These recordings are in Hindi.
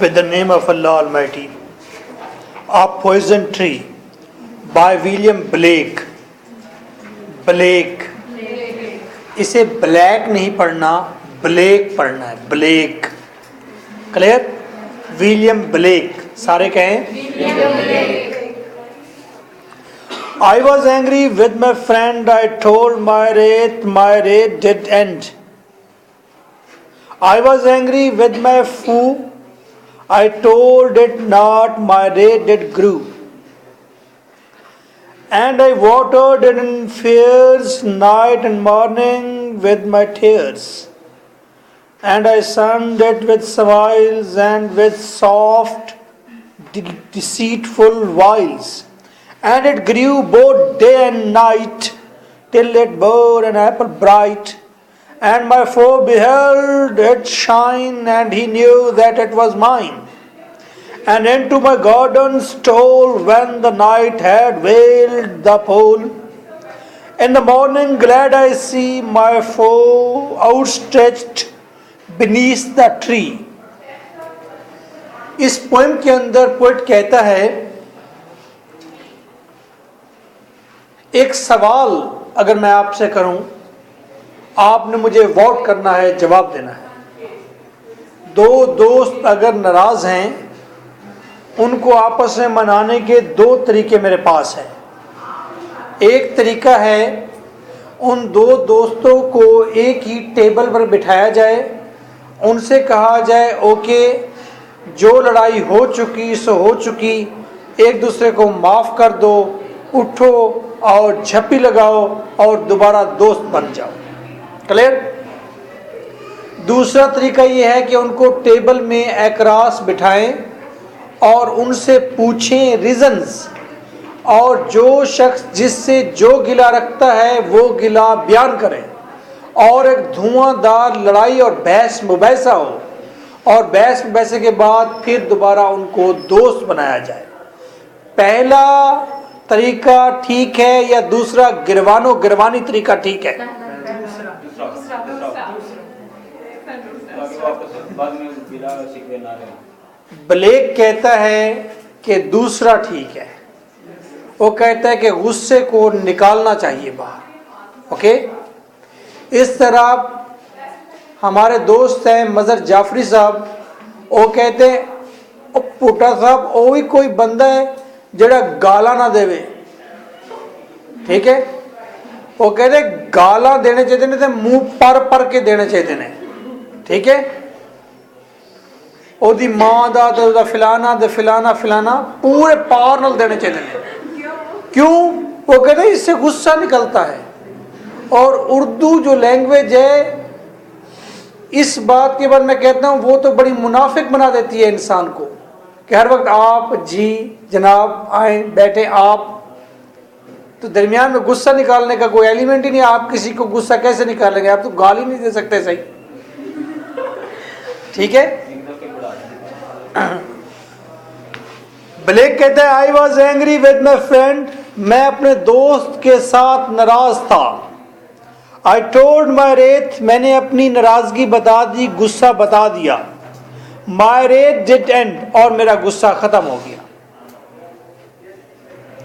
With the name of Allah Almighty. A Poison Tree by William Blake. Blake, इसे ब्लैक नहीं पढ़ना, ब्लेक पढ़ना है, ब्लेक। क्लियर? विलियम ब्लेक, सारे कहें I was angry with my friend, I told my wraith did end. I was angry with my foe, I told it not, my wraith did grew. And I watered it in fears, night and morning with my tears. And I sunned it with smiles and with soft, deceitful wiles. And it grew both day and night, till it bore an apple bright. And my foe beheld it shine, and he knew that it was mine. And into my garden stole when the night had veiled the pole. In the morning glad I see my foe outstretched beneath the tree. इस पोएम के अंदर पोएट कहता है, एक सवाल अगर मैं आपसे करूं, आपने मुझे वोट करना है, जवाब देना है। दो दोस्त अगर नाराज हैं, उनको आपस में मनाने के दो तरीके मेरे पास हैं। एक तरीका है उन दो दोस्तों को एक ही टेबल पर बिठाया जाए, उनसे कहा जाए ओके, जो लड़ाई हो चुकी सो हो चुकी, एक दूसरे को माफ़ कर दो, उठो और झप्पी लगाओ और दोबारा दोस्त बन जाओ। क्लियर? दूसरा तरीका ये है कि उनको टेबल में एकरास बिठाएं और उनसे पूछें रीजंस, और जो शख्स जिससे जो गिला रखता है वो गिला बयान करे, और एक धुआंधार लड़ाई और बहस मुबैसा हो, और बहस मुबैसे के बाद फिर दोबारा उनको दोस्त बनाया जाए। पहला तरीका ठीक है या दूसरा गिरवानो गिरवानी तरीका ठीक है? ब्लेक कहता है कि दूसरा ठीक है। वो कहता है कि गुस्से को निकालना चाहिए बाहर। ओके, इस तरह हमारे दोस्त हैं मजर जाफरी साहब, वो कहते हैं ओ पुट्टा साहब, वो भी कोई बंदा है जड़ा गाला ना देवे। ठीक है, वो कहते गाला देने चाहिए ने तो मुंह पर के देने चाहिए ने। ठीक है, ओदी मां दा ते ओदा फिलाना ते फिलाना फिलाना पूरे पार नाल देने चाहिए ने। क्यों? वो कहते हैं इससे गुस्सा निकलता है। और उर्दू जो लैंग्वेज है, इस बात के बाद मैं कहता हूँ वो तो बड़ी मुनाफिक बना देती है इंसान को, कि हर वक्त आप, जी जनाब, आए बैठे आप, तो दरमियान में गुस्सा निकालने का कोई एलिमेंट ही नहीं। आप किसी को गुस्सा कैसे निकालेंगे? आप तो गाली नहीं दे सकते सही। ठीक है, ब्लेक कहता है आई was angry with my friend, मैं अपने दोस्त के साथ नाराज था। आई टोल्ड माई रेथ, मैंने अपनी नाराजगी बता दी, गुस्सा बता दिया। माई रेथ डिड एंड, और मेरा गुस्सा खत्म हो गया।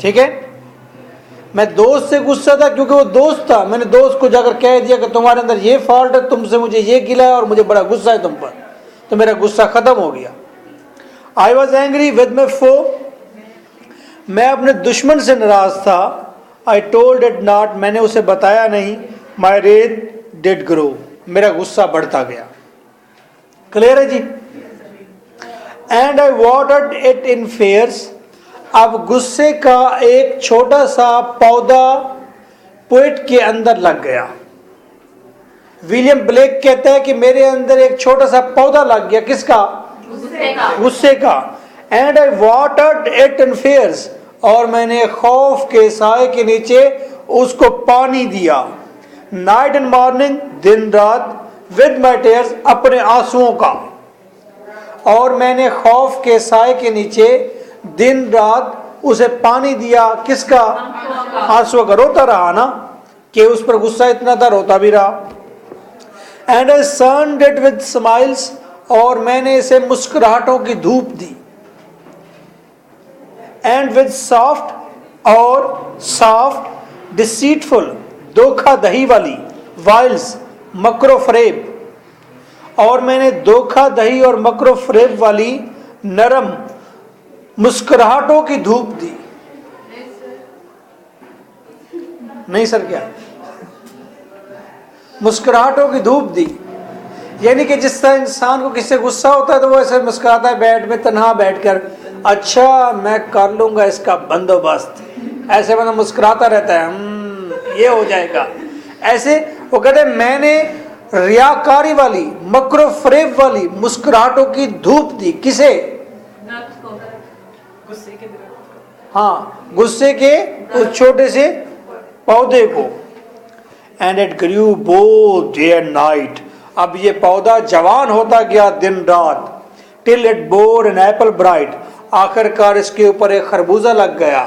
ठीक है, मैं दोस्त से गुस्सा था क्योंकि वो दोस्त था। मैंने दोस्त को जाकर कह दिया कि तुम्हारे अंदर ये फॉल्ट है, तुमसे मुझे ये गिला है और मुझे बड़ा गुस्सा है तुम पर, तो मेरा गुस्सा खत्म हो गया। I was angry with my foe, मैं अपने दुश्मन से नाराज था। आई टोल्ड इट नॉट, मैंने उसे बताया नहीं। माई रेथ डिड ग्रो, मेरा गुस्सा बढ़ता गया। क्लियर है जी? And I watered it in fears, अब गुस्से का एक छोटा सा पौधा पोएट के अंदर लग गया। विलियम ब्लेक कहता है कि मेरे अंदर एक छोटा सा पौधा लग गया। किसका? गुस्से का। And I watered it in fears, और मैंने खौफ के साए के नीचे उसको पानी दिया। नाइट एंड मॉर्निंग, दिन रात, विद माई टेयर्स, अपने आंसुओं का। और मैंने खौफ के साए के नीचे दिन रात उसे पानी दिया। किसका? आंसुओं का। रोता रहा ना, कि उस पर गुस्सा इतना था, रोता भी रहा। And I sunned it with smiles, और मैंने इसे मुस्कुराहटों की धूप दी। एंड विद सॉफ्ट और सॉफ्ट डिसीटफुल, धोखा दही वाली, वाइल्स मक्रोफरेब, और मैंने धोखा दही और मक्रोफरेब वाली नरम मुस्कुराहटों की धूप दी। नहीं सर, क्या मुस्कुराहटों की धूप दी? यानी कि जिस तरह इंसान को किसी से गुस्सा होता है तो वो ऐसे मुस्कुराता है बेड में तन्हा बैठकर, अच्छा मैं कर लूंगा इसका बंदोबस्त, ऐसे मतलब मुस्कुराता रहता है, ये हो जाएगा। ऐसे वो कहते हैं मैंने रियाकारी वाली मक्रोफरेब वाली मुस्कुराहटों की धूप दी। किसे? हाँ, गुस्से के उस छोटे से पौधे को। And it grew both day and night, अब ये पौधा जवान होता गया दिन रात। Till it bore an apple bright, आखिरकार इसके ऊपर एक खरबूजा लग गया।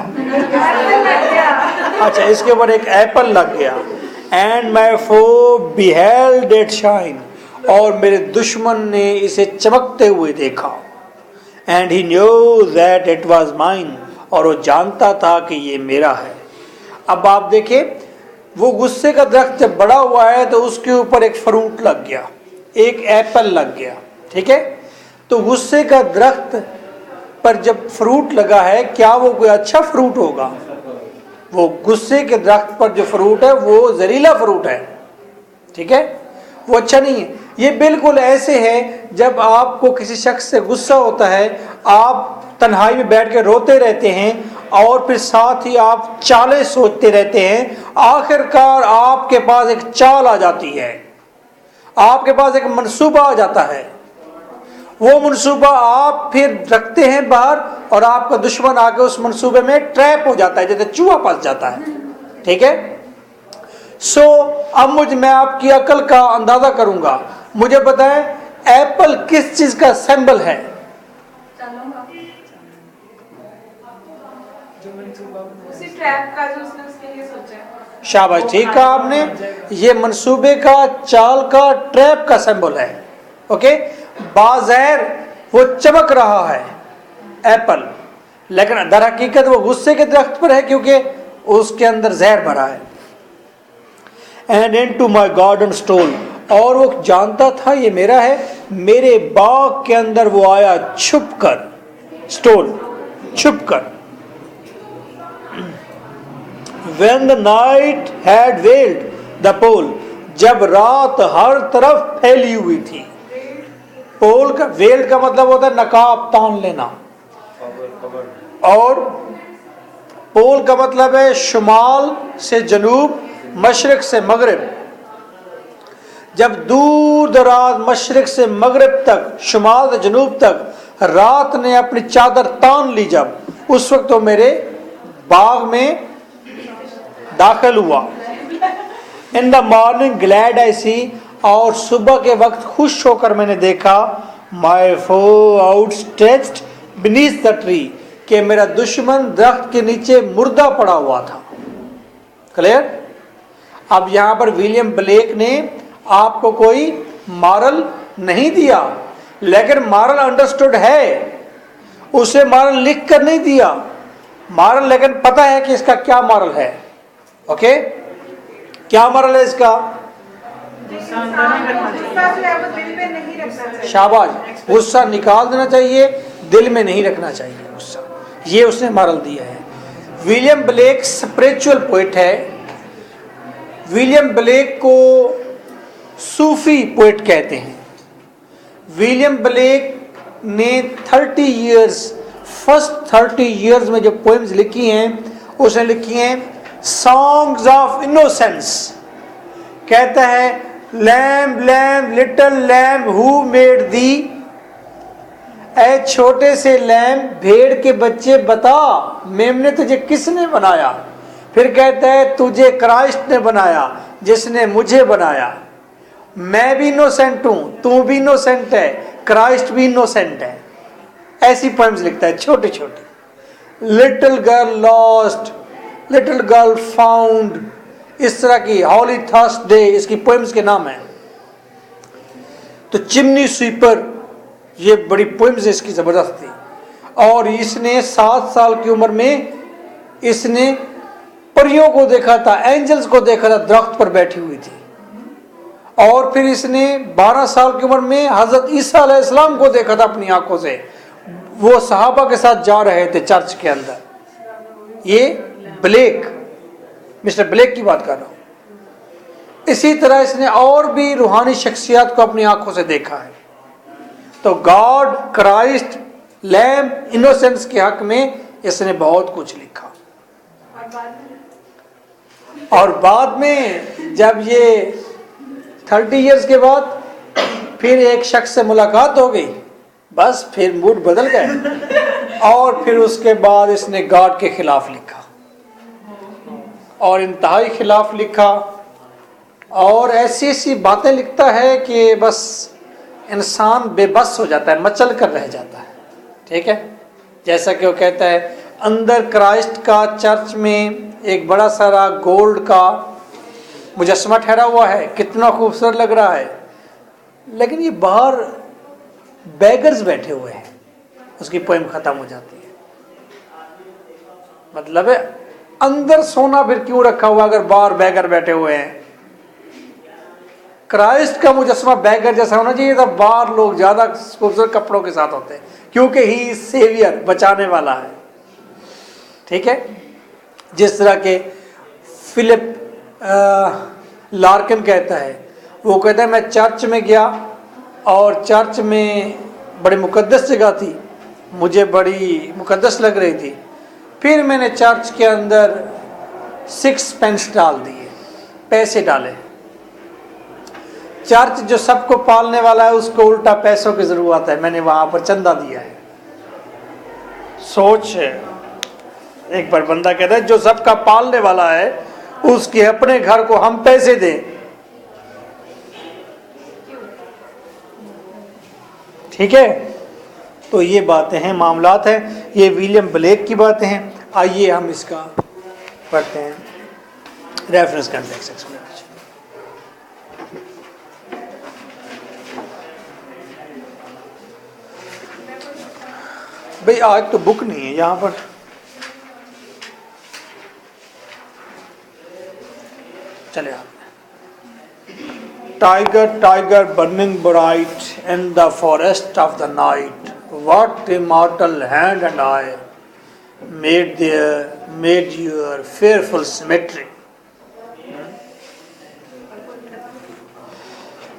अच्छा, इसके ऊपर एक एप्पल लग गया। And my foe beheld it shine, और मेरे दुश्मन ने इसे चमकते हुए देखा। And he knew that it was mine, और वो जानता था कि ये मेरा है। अब आप देखिए, वो गुस्से का दरख्त जब बड़ा हुआ है तो उसके ऊपर एक फ्रूट लग गया, एक एप्पल लग गया, ठीक है। तो गुस्से का दरख्त पर जब फ्रूट लगा है, क्या वो कोई अच्छा फ्रूट होगा? वो गुस्से के दरख्त पर जो फ्रूट है वो जहरीला फ्रूट है, ठीक है, वो अच्छा नहीं है। ये बिल्कुल ऐसे है, जब आपको किसी शख्स से गुस्सा होता है, आप तन्हाई में बैठ के रोते रहते हैं और फिर साथ ही आप चालें सोचते रहते हैं, आखिरकार आपके पास एक चाल आ जाती है, आपके पास एक मंसूबा आ जाता है। वो मंसूबा आप फिर रखते हैं बाहर और आपका दुश्मन आके उस मंसूबे में ट्रैप हो जाता है, जैसे चूहा फंस जाता है, ठीक है। सो अब मैं आपकी अकल का अंदाजा करूंगा। मुझे बताएं, एप्पल किस चीज का सिंबल है? उसी ट्रैप का जो उसने उसके लिए सोचा है। शाबाश, ठीक कहा आपने। ये मंसूबे का, चाल का, ट्रैप का सिंबल है। ओके, बाज़ाहिर वो चमक रहा है एप्पल, लेकिन दर हकीकत वो गुस्से के दरख्त पर है क्योंकि उसके अंदर जहर भरा है। And into my garden stole, और वो जानता था ये मेरा है, मेरे बाग के अंदर वो आया छुप कर, स्टोल छुप कर। When the night had veiled the pole, जब रात हर तरफ फैली हुई थी। पोल का, वेल्ड का मतलब होता है नकाब, तान लेना, और पोल का मतलब है शुमाल से जनूब, मशरिक से मगरिब। जब दूर दराज मशरिक से मगरिब तक, शुमाल से जनूब तक रात ने अपनी चादर तान ली, जब उस वक्त तो मेरे बाग में दाखिल हुआ। In the morning glad I see, और सुबह के वक्त खुश होकर मैंने देखा, my foe outstretched beneath the tree, कि मेरा दुश्मन दरख्त के नीचे मुर्दा पड़ा हुआ था। क्लियर? अब यहां पर विलियम ब्लेक ने आपको कोई मॉरल नहीं दिया, लेकिन मॉरल अंडरस्टूड है, उसे मॉरल लिख कर नहीं दिया मॉरल, लेकिन पता है कि इसका क्या मॉरल है। ओके, क्या मॉरल है इसका? शाबाश, गुस्सा निकाल देना चाहिए, दिल में नहीं रखना चाहिए गुस्सा, ये उसने मॉरल दिया है। विलियम ब्लेक स्पिरिचुअल पोइट है। विलियम ब्लेक को सूफी पोइट कहते हैं। विलियम ब्लेक ने 30 इयर्स, फर्स्ट 30 इयर्स में जो पोएम्स लिखी हैं, उसने लिखी हैं सॉन्ग्स ऑफ इनोसेंस। कहता है, lamb lamb little lamb who made thee, ऐ छोटे से लैम्ब, भेड़ के बच्चे बता मेमने तुझे किसने बनाया। फिर कहता है, तुझे क्राइस्ट ने बनाया जिसने मुझे बनाया। मैं भी इनोसेंट हूं, तू भी इनोसेंट है, क्राइस्ट भी इनोसेंट है। ऐसी पोएम्स लिखता है छोटे छोटे। Little girl lost, little girl found, इस तरह की, हॉली थर्सडे इसकी पोएम्स के नाम है। तो चिमनी स्वीपर ये बड़ी पोइम्स इसकी ज़बरदस्त थी। और इसने 7 साल की उम्र में इसने परियों को देखा था, एंजल्स को देखा था, दरख्त पर बैठी हुई थी। और फिर इसने 12 साल की उम्र में हजरत ईसा अलैहिस्सलाम को देखा था अपनी आंखों से, वो सहाबा के साथ जा रहे थे चर्च के अंदर। ये ब्लेक, मिस्टर ब्लेक की बात कर रहा हूं। इसी तरह इसने और भी रूहानी शख्सियत को अपनी आंखों से देखा है। तो गॉड, क्राइस्ट, लैम, इनोसेंस के हक में इसने बहुत कुछ लिखा। और बाद में जब ये 30 इयर्स के बाद फिर एक शख्स से मुलाकात हो गई, बस फिर मूड बदल गए। और फिर उसके बाद इसने गॉड के खिलाफ लिखा और इंतहाई खिलाफ लिखा। और ऐसी ऐसी बातें लिखता है कि बस इंसान बेबस हो जाता है, मचल कर रह जाता है। ठीक है, जैसा कि वो कहता है, अंदर क्राइस्ट का चर्च में एक बड़ा सारा गोल्ड का मुजस्समा ठहरा हुआ है, कितना खूबसूरत लग रहा है, लेकिन ये बाहर बैगर्स बैठे हुए हैं। उसकी पोएम खत्म हो जाती है। मतलब है, अंदर सोना फिर क्यों रखा हुआ अगर बाहर बैगर बैठे हुए हैं। क्राइस्ट का मुजस्समा बैगर जैसा होना चाहिए था, बाहर लोग ज्यादा खूबसूरत कपड़ों के साथ होते हैं, क्योंकि ही सेवियर, बचाने वाला है। ठीक है, जिस तरह के फिलिप लार्किन कहता है, वो कहता है मैं चर्च में गया और चर्च में बड़ी मुकद्दस जगह थी, मुझे बड़ी मुकद्दस लग रही थी, फिर मैंने चर्च के अंदर 6 पेंस डाल दिए, पैसे डाले। चर्च जो सबको पालने वाला है उसको उल्टा पैसों की जरूरत है, मैंने वहां पर चंदा दिया है। सोच, एक बार बंदा कहता है जो सबका पालने वाला है उसके अपने घर को हम पैसे दें। ठीक है, तो ये बातें हैं, मामलात हैं, ये विलियम ब्लेक की बातें हैं। आइए हम इसका पढ़ते हैं, रेफरेंस कॉन्टेक्स्ट एक्सप्लेनेशन। भाई आज तो बुक नहीं है यहाँ पर, चले आप। Tiger tiger burning bright in the forest of the night, what immortal hand and I made your fearful symmetry.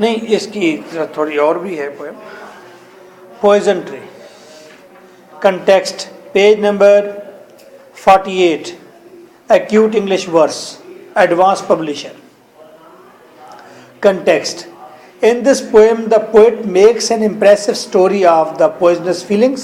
नहीं, इसकी थोड़ी और भी है poem. Poison tree, context, page number 48, acute English verse, advance publisher. Context. In this poem, the poet makes an impressive story of the poisonous feelings